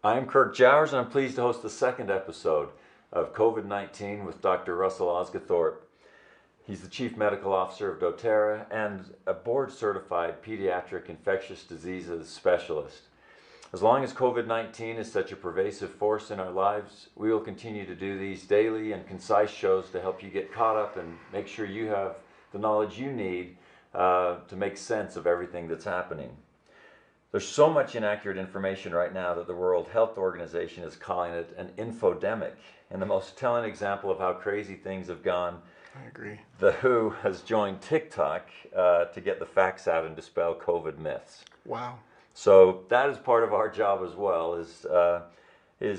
I'm Kirk Jowers, and I'm pleased to host the second episode of COVID-19 with Dr. Russell Osguthorpe. He's the Chief Medical Officer of doTERRA and a board-certified pediatric infectious diseases specialist. As long as COVID-19 is such a pervasive force in our lives, we will continue to do these daily and concise shows to help you get caught up and make sure you have the knowledge you need to make sense of everything that's happening. There's so much inaccurate information right now that the World Health Organization is calling it an infodemic. And the most telling example of how crazy things have gone, I agree. The WHO has joined TikTok to get the facts out and dispel COVID myths. Wow. So that is part of our job as well, is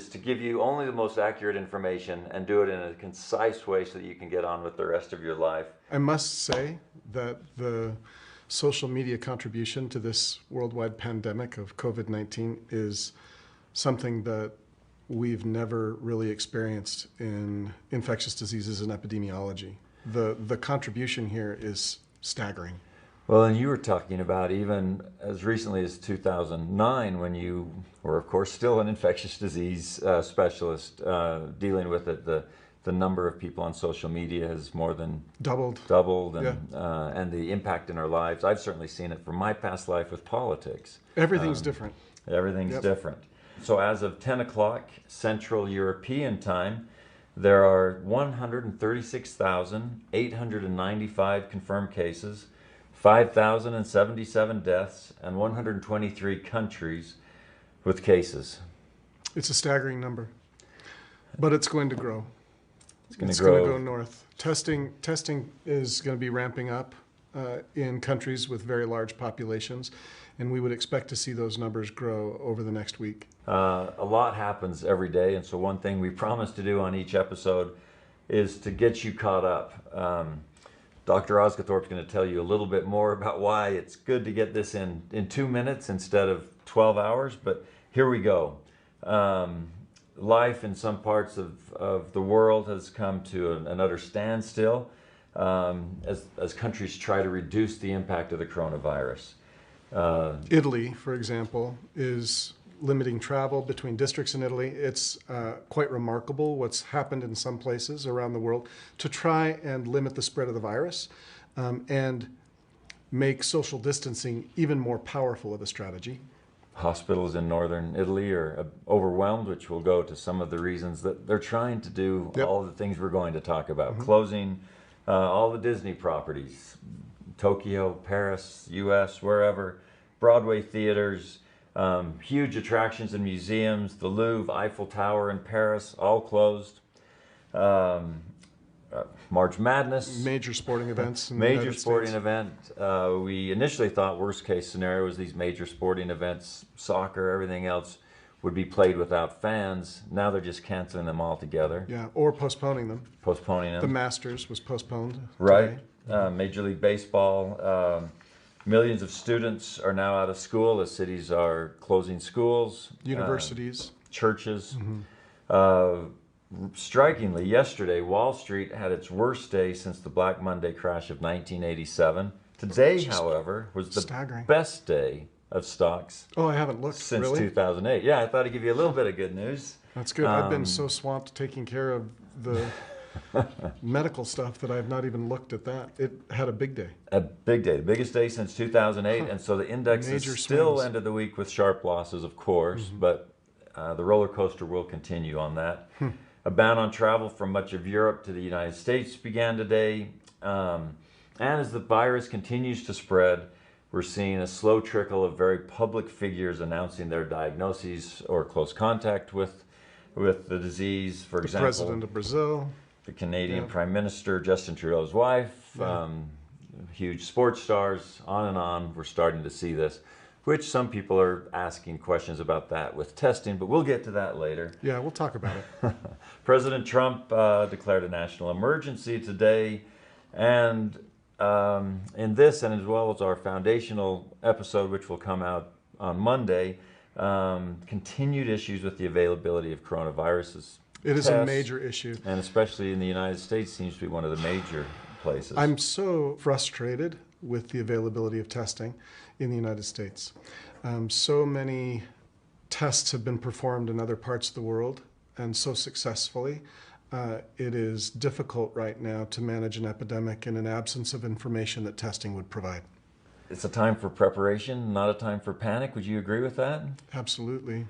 to give you only the most accurate information and do it in a concise way so that you can get on with the rest of your life. I must say that the social media contribution to this worldwide pandemic of COVID-19 is something that we've never really experienced in infectious diseases and epidemiology. The contribution here is staggering. Well, and you were talking about even as recently as 2009, when you were, of course, still an infectious disease specialist dealing with it. The number of people on social media has more than doubled, and the impact in our lives. I've certainly seen it from my past life with politics. Everything's different. Everything's different. So as of 10 o'clock Central European time, there are 136,895 confirmed cases, 5,077 deaths, and 123 countries with cases. It's a staggering number, but it's going to grow. It's going to go north. Testing is going to be ramping up in countries with very large populations, and we would expect to see those numbers grow over the next week. A lot happens every day, and so one thing we promise to do on each episode is to get you caught up. Dr. Osguthorpe is going to tell you a little bit more about why it's good to get this in 2 minutes instead of 12 hours, but here we go. Life in some parts of the world has come to an utter standstill as countries try to reduce the impact of the coronavirus. Italy, for example, is limiting travel between districts in Italy. It's quite remarkable what's happened in some places around the world to try and limit the spread of the virus and make social distancing even more powerful of a strategy. Hospitals in northern Italy are overwhelmed, which will go to some of the reasons that they're trying to do all the things we're going to talk about. Closing all the Disney properties, Tokyo, Paris, US, wherever, Broadway theaters, huge attractions and museums, the Louvre, Eiffel Tower in Paris, all closed. March Madness. Major sporting events. Major sporting event. We initially thought worst case scenario was these major sporting events, soccer, everything else would be played without fans. Now they're just canceling them altogether. Yeah, or postponing them. The Masters was postponed. Right. Major League Baseball. Millions of students are now out of school as cities are closing schools. Universities. Churches. Strikingly, yesterday, Wall Street had its worst day since the Black Monday crash of 1987. Today, however, was the best day of stocks. Oh, I haven't looked since really? 2008. Yeah, I thought I'd give you a little bit of good news. That's good. I've been so swamped taking care of the medical stuff that I've not even looked at that. It had a big day. A big day, the biggest day since 2008, and so the index is still ended the week with sharp losses, of course, but the roller coaster will continue on that. A ban on travel from much of Europe to the United States began today. And as the virus continues to spread, we're seeing a slow trickle of very public figures announcing their diagnoses or close contact with the disease. For example, the President of Brazil, the Canadian Prime Minister, Justin Trudeau's wife, huge sports stars, on and on. We're starting to see this, which some people are asking questions about that with testing, but we'll get to that later. Yeah, we'll talk about it. President Trump declared a national emergency today, and in this, and as well as our foundational episode, which will come out on Monday, continued issues with the availability of coronaviruses. It is a major issue. And especially in the United States, seems to be one of the major places. I'm so frustrated with the availability of testing in the United States. So many tests have been performed in other parts of the world and so successfully, it is difficult right now to manage an epidemic in an absence of information that testing would provide. It's a time for preparation, not a time for panic. Would you agree with that? Absolutely.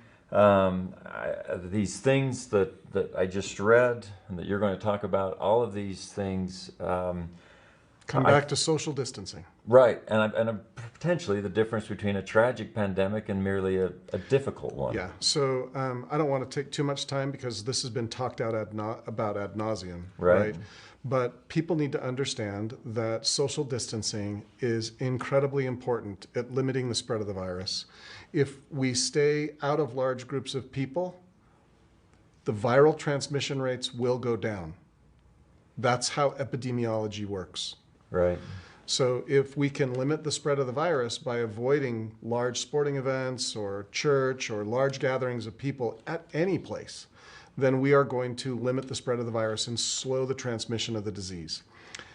These things that I just read and that you're going to talk about, all of these things come back to social distancing. Right, and potentially the difference between a tragic pandemic and merely a difficult one. Yeah, so I don't want to take too much time because this has been talked out about ad nauseum, right? But people need to understand that social distancing is incredibly important at limiting the spread of the virus. If we stay out of large groups of people, the viral transmission rates will go down. That's how epidemiology works. Right. So if we can limit the spread of the virus by avoiding large sporting events or church or large gatherings of people at any place, then we are going to limit the spread of the virus and slow the transmission of the disease.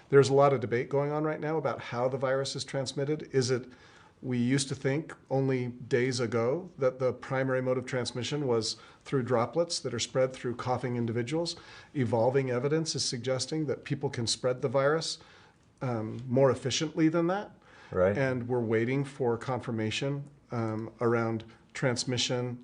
There's a lot of debate going on right now about how the virus is transmitted. We used to think only days ago that the primary mode of transmission was through droplets that are spread through coughing individuals. Evolving evidence is suggesting that people can spread the virus more efficiently than that. Right. And we're waiting for confirmation around transmission,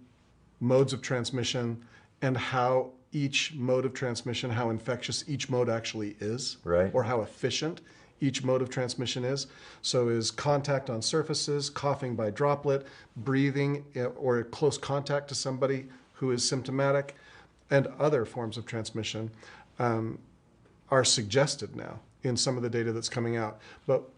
modes of transmission, and how each mode of transmission, how infectious each mode actually is, right, or how efficient each mode of transmission is. So is contact on surfaces, coughing by droplet, breathing or close contact to somebody who is symptomatic, and other forms of transmission are suggested now in some of the data that's coming out. But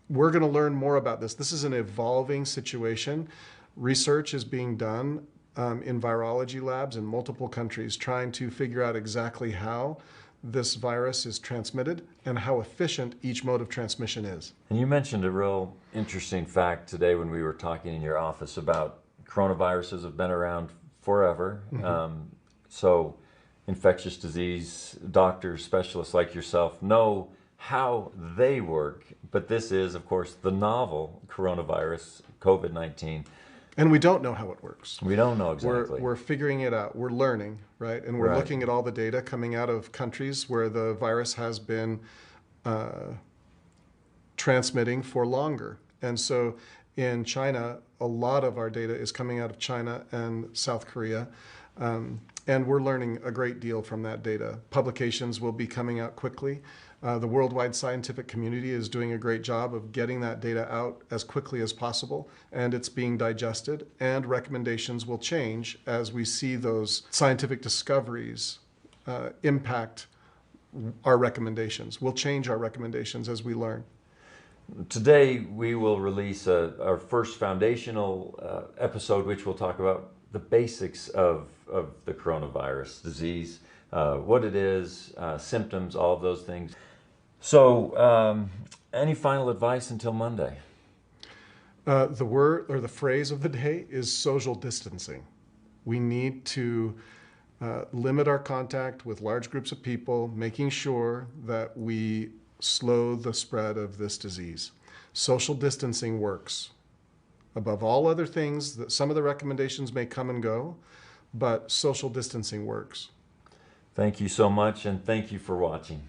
we're going to learn more about this. This is an evolving situation. Research is being done in virology labs in multiple countries trying to figure out exactly how this virus is transmitted and how efficient each mode of transmission is. And you mentioned a real interesting fact today when we were talking in your office about coronaviruses have been around forever. Mm-hmm. So infectious disease doctors, specialists like yourself know how they work, but this is, of course, the novel coronavirus, COVID-19. And we don't know how it works. We don't know exactly. We're figuring it out. We're learning, right? And we're looking at all the data coming out of countries where the virus has been transmitting for longer. And so in China, a lot of our data is coming out of China and South Korea. And we're learning a great deal from that data. Publications will be coming out quickly. The worldwide scientific community is doing a great job of getting that data out as quickly as possible, and it's being digested, and recommendations will change as we see those scientific discoveries impact our recommendations. We'll change our recommendations as we learn. Today we will release our first foundational episode, which will talk about the basics of the coronavirus disease, what it is, symptoms, all of those things. So, any final advice until Monday? The word or the phrase of the day is social distancing. We need to limit our contact with large groups of people, making sure that we slow the spread of this disease. Social distancing works. Above all other things, that some of the recommendations may come and go, but social distancing works. Thank you so much, and thank you for watching.